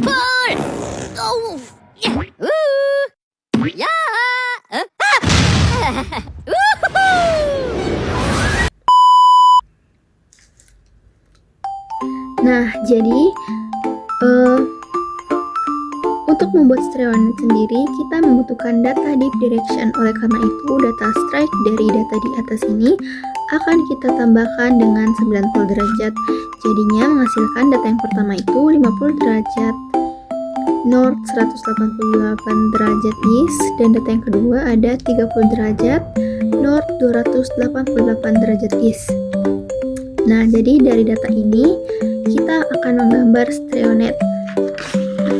Pull! Oh! Ya! Nah, jadi untuk membuat stereonet sendiri, kita membutuhkan data deep direction. Oleh karena itu, data strike dari data di atas ini akan kita tambahkan dengan 90 derajat. Jadinya menghasilkan data yang pertama itu 50 derajat north, 188 derajat east, dan data yang kedua ada 30 derajat north, 288 derajat east. Nah, jadi dari data ini kita akan menggambar stereonet.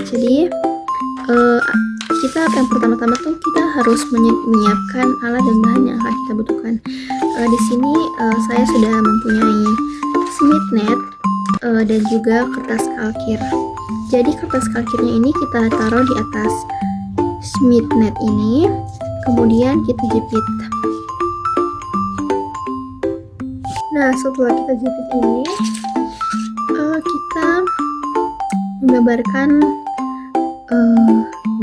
Jadi kita yang pertama-tama tuh kita harus menyiapkan alat dan bahan yang akan kita butuhkan. Di sini saya sudah mempunyai Smith net dan juga kertas kalkir. Jadi kertas kalkirnya ini kita taruh di atas Smith net ini, kemudian kita jepit. Nah, setelah kita jepit ini, kita menggambarkan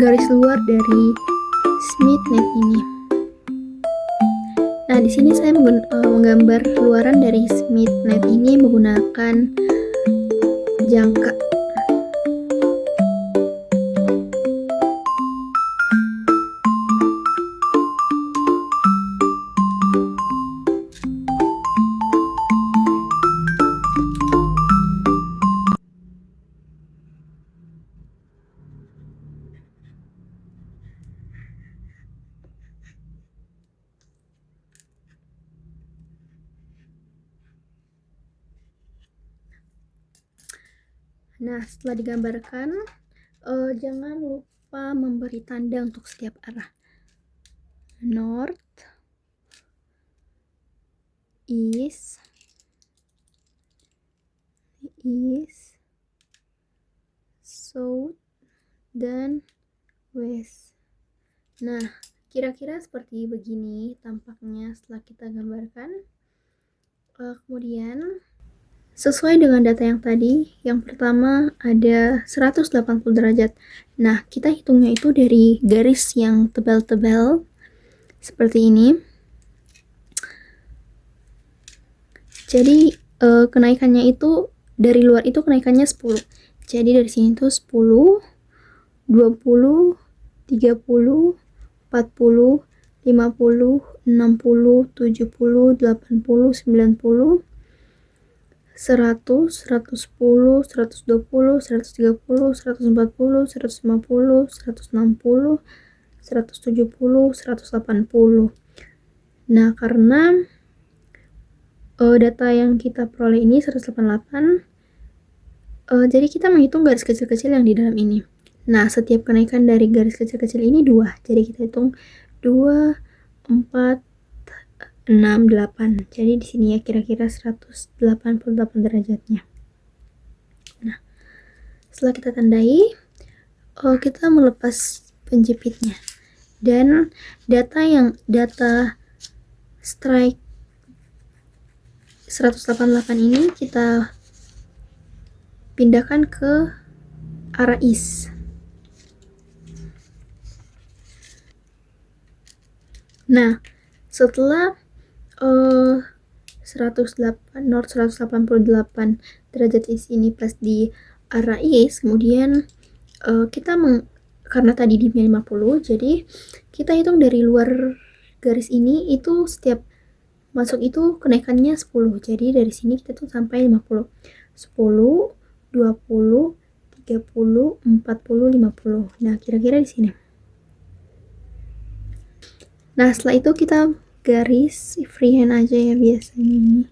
garis luar dari Smith net ini. Nah, di sini saya menggambar luaran dari Smith net ini menggunakan jangka. Nah, setelah digambarkan, jangan lupa memberi tanda untuk setiap arah. North, east, south, dan west. Nah, kira-kira seperti begini tampaknya setelah kita gambarkan. Kemudian sesuai dengan data yang tadi, yang pertama ada 180 derajat. Nah, kita hitungnya itu dari garis yang tebal-tebal seperti ini. Jadi kenaikannya itu dari luar itu kenaikannya 10. Jadi dari sini tuh 10, 20, 30, 40, 50, 60, 70, 80, 90, 100, 110, 120, 130, 140, 150, 160, 170, 180. Nah, karena data yang kita peroleh ini 188, jadi kita menghitung garis kecil-kecil yang di dalam ini. Nah, setiap kenaikan dari garis kecil-kecil ini 2. Jadi kita hitung 2, 4, 6, 8. Jadi di sini ya kira-kira 188 derajatnya. Nah, setelah kita tandai, kita melepas penjepitnya. Dan data strike 188 ini kita pindahkan ke arah east. Nah, setelah 108 north 188 derajat east ini pas di arah east, kemudian kita karena tadi di 50, jadi kita hitung dari luar garis ini itu setiap masuk itu kenaikannya 10. Jadi dari sini kita tuh sampai 50. 10, 20, 30, 40, 50. Nah, kira-kira di sini. Nah, setelah itu kita garis freehand aja ya biasanya ini.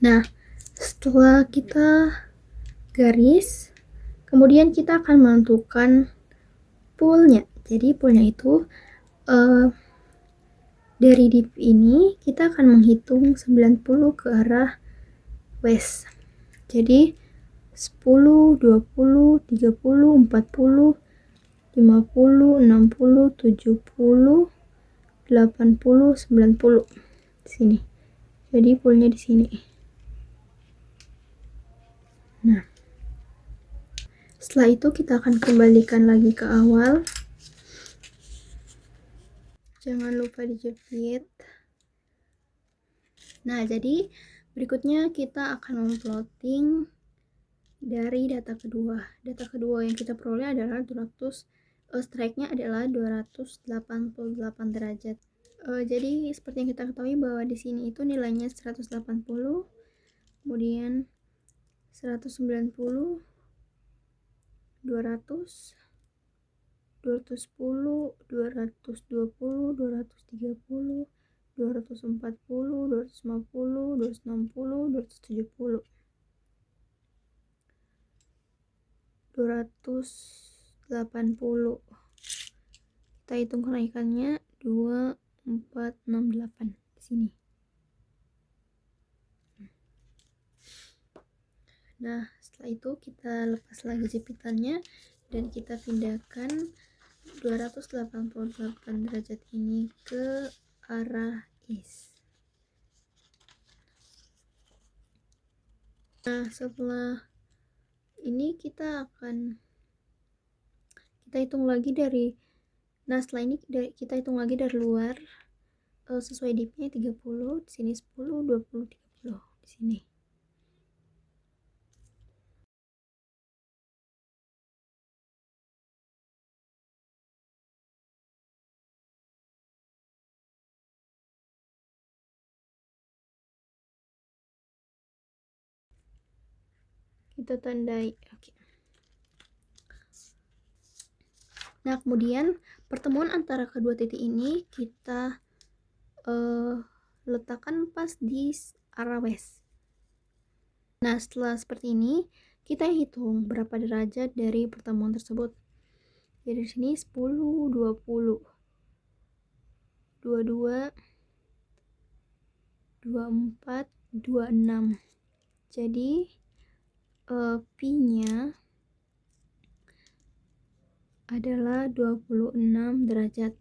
Nah, setelah kita garis, kemudian kita akan menentukan poolnya. Jadi poolnya itu dari div ini kita akan menghitung 90 ke arah west. Jadi 10, 20, 30, 40, 50, 60, 70, 80, 90 di sini. Jadi poolnya di sini. Nah, setelah itu kita akan kembalikan lagi ke awal. Jangan lupa dijepit. Nah, jadi berikutnya kita akan memplotting dari data kedua. Data kedua yang kita peroleh adalah 200, strike-nya adalah 288 derajat. Jadi seperti yang kita ketahui bahwa di sini itu nilainya 180, kemudian 190, 200, 210, 220, 230, 240, 250, 260, 270, 280. Kita hitung kenaikannya 2, 4, 6, 8 di sini. Nah, setelah itu kita lepas lagi jepitannya dan kita pindahkan 288 derajat ini ke arah east. Nah, setelah ini kita hitung lagi dari, nah setelah ini kita hitung lagi dari luar sesuai dipnya 30, di sini 10, 20, 30 di sini. Kita tandai. Oke. Nah, kemudian pertemuan antara kedua titik ini kita letakkan pas di arah west. Nah, setelah seperti ini, kita hitung berapa derajat dari pertemuan tersebut. Jadi di sini 10, 20, 22, 24, 26. Jadi P-nya adalah 26 derajat.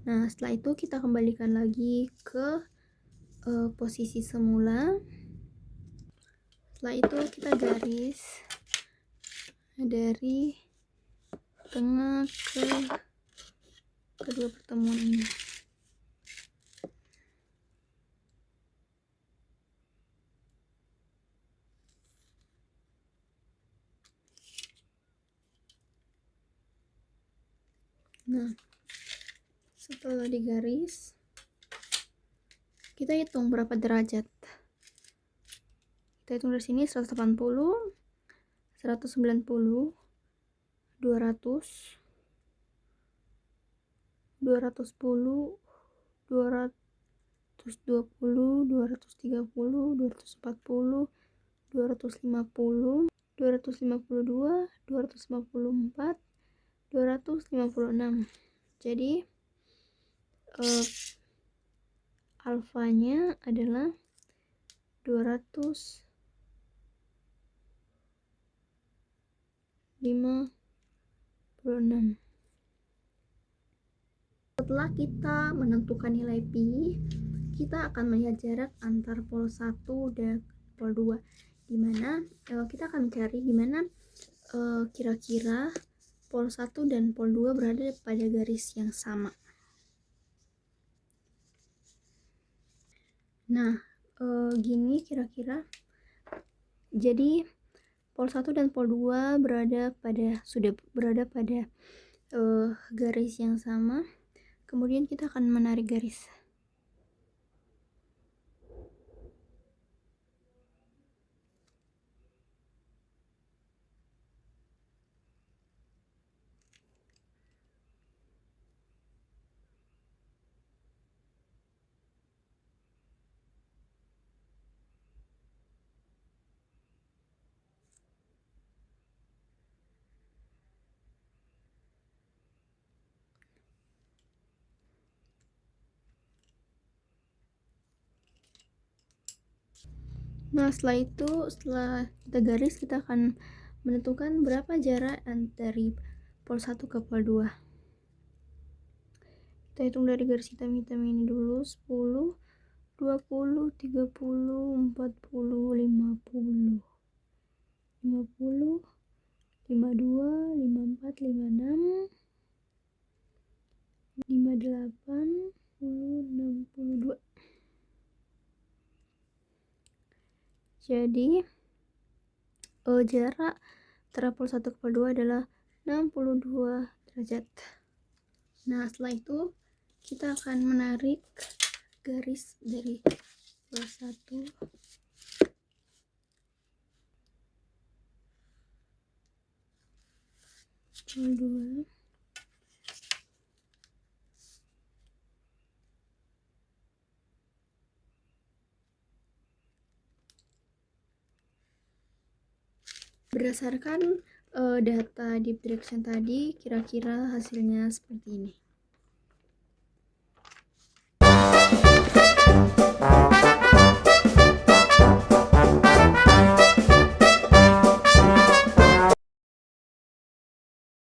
Nah, setelah itu kita kembalikan lagi ke posisi semula. Setelah itu kita garis dari tengah ke kedua pertemuan ini. Nah, setelah digaris, kita hitung berapa derajat. Kita hitung dari sini 180, 190, 200, 210, 220, 230, 240, 250, 252, 254, 256. Jadi alfanya adalah 256. Setelah kita menentukan nilai pi, kita akan melihat jarak antar pol 1 dan pol 2, dimana kita akan mencari dimana kira-kira pol 1 dan pol 2 berada pada garis yang sama. Nah, gini kira-kira. Jadi pol 1 dan pol 2 sudah berada pada garis yang sama. Kemudian kita akan menarik garis. Nah, setelah kita garis, kita akan menentukan berapa jarak dari pol 1 ke pol 2. Kita hitung dari garis hitam-hitam ini dulu. 10, 20, 30, 40, 50, 50, 52, 54, 56, 58, 62. Jadi jarak antara pol 1 ke pol 2 adalah 62 derajat. Nah, setelah itu kita akan menarik garis dari pol 1 pol 2. Berdasarkan data deep direction tadi, kira-kira hasilnya seperti ini.